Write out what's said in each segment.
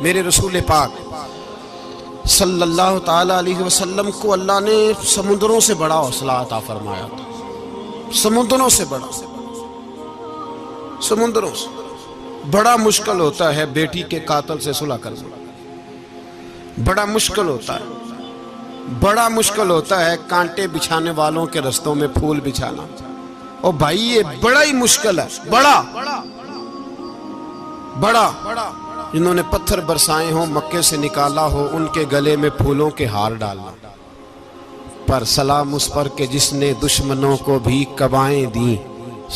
मेरे रसूल पाक सल्लल्लाहु ताला अलैहि वसल्लम को अल्लाह ने समुद्रों से बड़ा हौसला अता फरमाया था। समुद्रों से बड़ा, समुद्रों से बड़ा मुश्किल होता है बेटी के कातिल से सुलह करना, बड़ा मुश्किल होता है, बड़ा मुश्किल होता है कांटे बिछाने वालों के रस्तों में फूल बिछाना। और भाई ये बड़ा ही मुश्किल है, बड़ा बड़ा। जिन्होंने पत्थर बरसाए हो, मक्के से निकाला हो, उनके गले में फूलों के हार डालना। पर सलाम उस पर के जिसने दुश्मनों को भी कबाएं दी,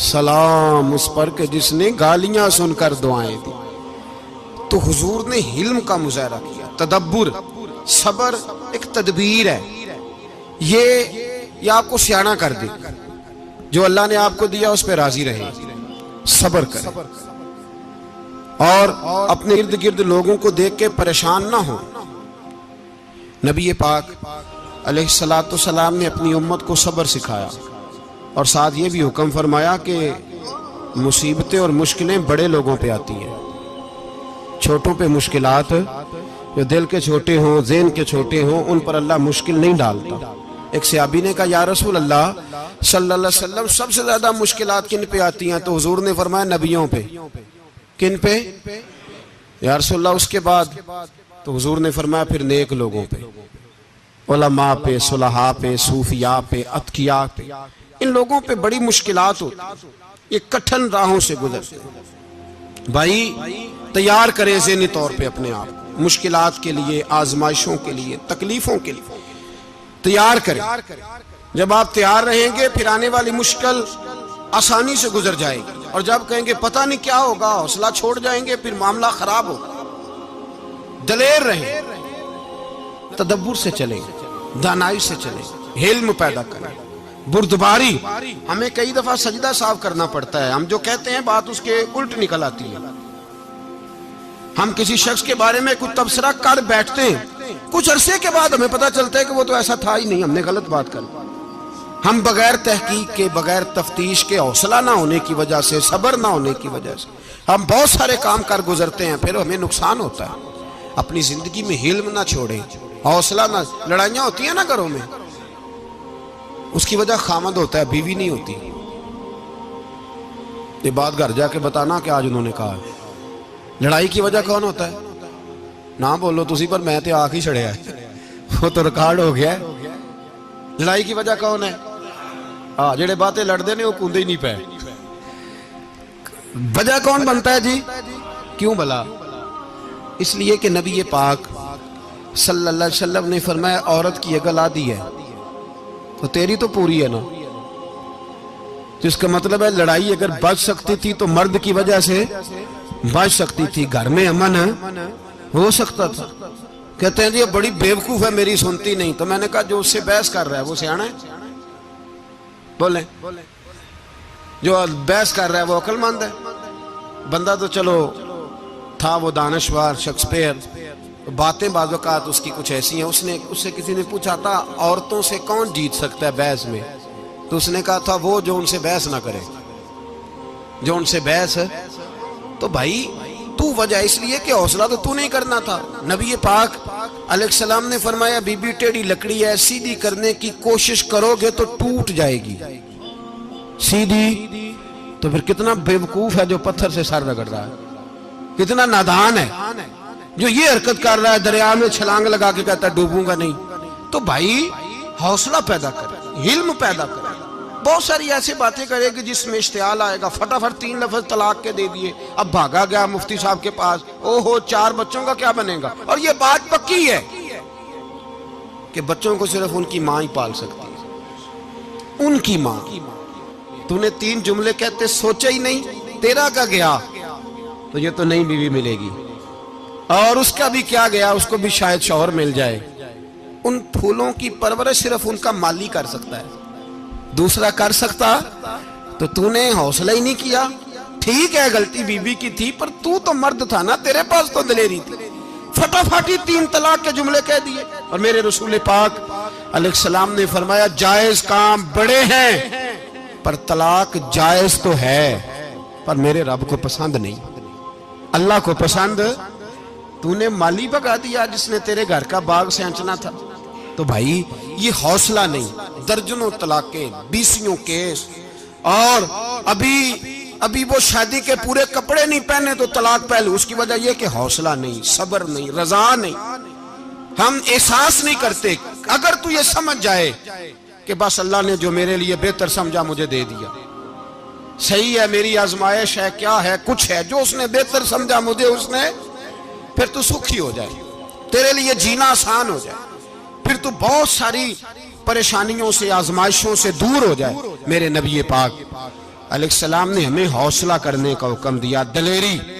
सलाम उस पर के जिसने गालियां सुनकर दुआएं दी। तो हुजूर ने हिल्म का मुजाहरा किया, तदब्बुर, सबर एक तदबीर है। ये आपको सियाना कर दे। जो अल्लाह ने आपको दिया उस पर राजी रहे, सबर करें और अपने इर्द गिर्द लोगों को देख के परेशान ना हो। नबी पाक अलैहिस्सलातु सलाम ने अपनी उम्मत को सब्र सिखाया और साथ ये भी हुक्म फरमाया कि मुसीबतें और मुश्किलें बड़े लोगों पे आती हैं, छोटों पे मुश्किलात, जो दिल के छोटे हों, ज़हन के छोटे हों, उन पर अल्लाह मुश्किल नहीं डालता। एक सहाबी ने कहा, या रसूल अल्लाह सल्लल्लाहु अलैहि वसल्लम, सबसे ज्यादा मुश्किलात किन पे आती हैं? तो हुजूर ने फरमाया नबियों पे। किन पे या रसूल अल्लाह? उसके बाद तो हुजूर ने फरमाया फिर नेक लोगों पे, उलमा पे, सुलहा पे, सूफिया पे, अतकिया पे। इन लोगों पे बड़ी मुश्किलात होती, ये कठिन राहों से गुजरते। भाई तैयार करें ज़हनी तौर पे अपने आप को मुश्किलात के लिए, आजमाइशों के लिए, तकलीफों के लिए तैयार करें। जब आप तैयार रहेंगे फिर आने वाली मुश्किल आसानी से गुजर जाएगी। और जब कहेंगे पता नहीं क्या होगा, हौसला छोड़ जाएंगे, फिर मामला खराब होगा। दलेर रहें, तदब्बुर से चलें, दानाई से चलें, हिल्म पैदा करें, बुर्दबारी। हमें कई दफा सजदा साफ करना पड़ता है, हम जो कहते हैं बात उसके उल्ट निकल आती है। हम किसी शख्स के बारे में कुछ तबसरा कर बैठते हैं, कुछ अरसे के बाद हमें पता चलता है कि वो तो ऐसा था ही नहीं, हमने गलत बात कर। हम बगैर तहकीक के, बगैर तफ्तीश के, हौसला ना होने की वजह से, सब्र ना होने की वजह से हम बहुत सारे काम कर गुजरते हैं, फिर हमें नुकसान होता है। अपनी जिंदगी में हिल्म ना छोड़ें, हौसला ना। लड़ाइयाँ होती है ना घरों में, उसकी वजह खामद होता है, बीवी नहीं होती। ये बात घर जाके बताना कि आज उन्होंने कहा है। लड़ाई की वजह कौन होता है? ना बोलो तुसी, पर मैं तो आख ही छड़िया है, वो तो रिकॉर्ड हो गया है। लड़ाई की वजह कौन है? हाँ, जेड़े बातें लड़ते ने वो कूदे ही नहीं पे। वजह कौन बनता है जी? क्यों भला? इसलिए कि नबी पाक सल्लल्लाहु अलैहि वसल्लम ने फरमाया औरत की अकल आधी है तो तेरी तो पूरी है ना। तो इसका मतलब है लड़ाई अगर बच सकती थी तो मर्द की वजह से बच सकती थी, घर में अमन हो सकता था। कहते हैं जी ये बड़ी बेवकूफ है, मेरी सुनती नहीं। तो मैंने कहा जो उससे बहस कर रहा है वो सियाना है? बोले जो बहस कर रहा है वो अक्लमंद है? बंदा तो चलो था वो दानश्वर, शेक्सपियर, बातें बाज़-औक़ात उसकी कुछ ऐसी हैं। उससे किसी ने पूछा था औरतों से कौन जीत सकता है बहस में, तो उसने कहा था वो जो उनसे बहस ना करे, जो उनसे बहस है। तो भाई तू वजह इसलिए कि हौसला तो तू नहीं करना था। नबी पाक अलैहिस्सलाम ने फरमाया बीबी टेढ़ी लकड़ी है, सीधी करने की कोशिश करोगे तो टूट जाएगी। सीधी तो फिर कितना बेवकूफ है जो पत्थर से सर रगड़ रहा है, कितना नादान है जो ये हरकत कर रहा है, दरिया में छलांग लगा के कहता है डूबूंगा नहीं। तो भाई हौसला पैदा करे, हिल्म पैदा करे। बहुत सारी ऐसी बातें करेगी जिसमें इश्तियाल आएगा, फटाफट 3 लफ्ज तलाक के दे दिए, अब भागा गया मुफ्ती साहब के पास, ओहो 4 बच्चों का क्या बनेगा। और ये बात पक्की है कि बच्चों को सिर्फ उनकी मां ही पाल सकती है, उनकी मां। तूने 3 जुमले कहते सोचा ही नहीं, तेरा का गया तो ये तो नई बीवी मिलेगी, और उसका भी क्या गया, उसको भी शायद शौहर मिल जाए। उन फूलों की परवरिश सिर्फ उनका माली कर सकता है, दूसरा कर सकता। तो तूने हौसला ही नहीं किया। ठीक है गलती बीबी की थी, पर तू तो मर्द था ना, तेरे पास तो दलेरी थी। फटाफट ही 3 तलाक के जुमले कह दिए। और मेरे रसूल पाक अलैहिस्सलाम ने फरमाया जायज काम बड़े हैं, पर तलाक जायज तो है पर मेरे रब को पसंद नहीं, अल्लाह को पसंद तूने माली भगा दिया जिसने तेरे घर का बाग सेंचना था। तो भाई ये हौसला नहीं, दर्जनों तलाकें, 20 केस, और अभी वो शादी के पूरे कपड़े नहीं पहने तो तलाक पहले। उसकी वजह यह कि हौसला नहीं, सब्र नहीं, रजा नहीं, हम एहसास नहीं करते। अगर तू ये समझ जाए कि बस अल्लाह ने जो मेरे लिए बेहतर समझा मुझे दे दिया, सही है, मेरी आजमाइश है, क्या है, कुछ है, जो उसने बेहतर समझा मुझे उसने, फिर तू सुखी हो जाए, तेरे लिए जीना आसान हो जाए, फिर तू बहुत सारी परेशानियों से, आजमाइशों से दूर हो जाए। मेरे नबी पाक अलैहिस्सलाम ने हमें हौसला करने का हुक्म दिया, दलेरी।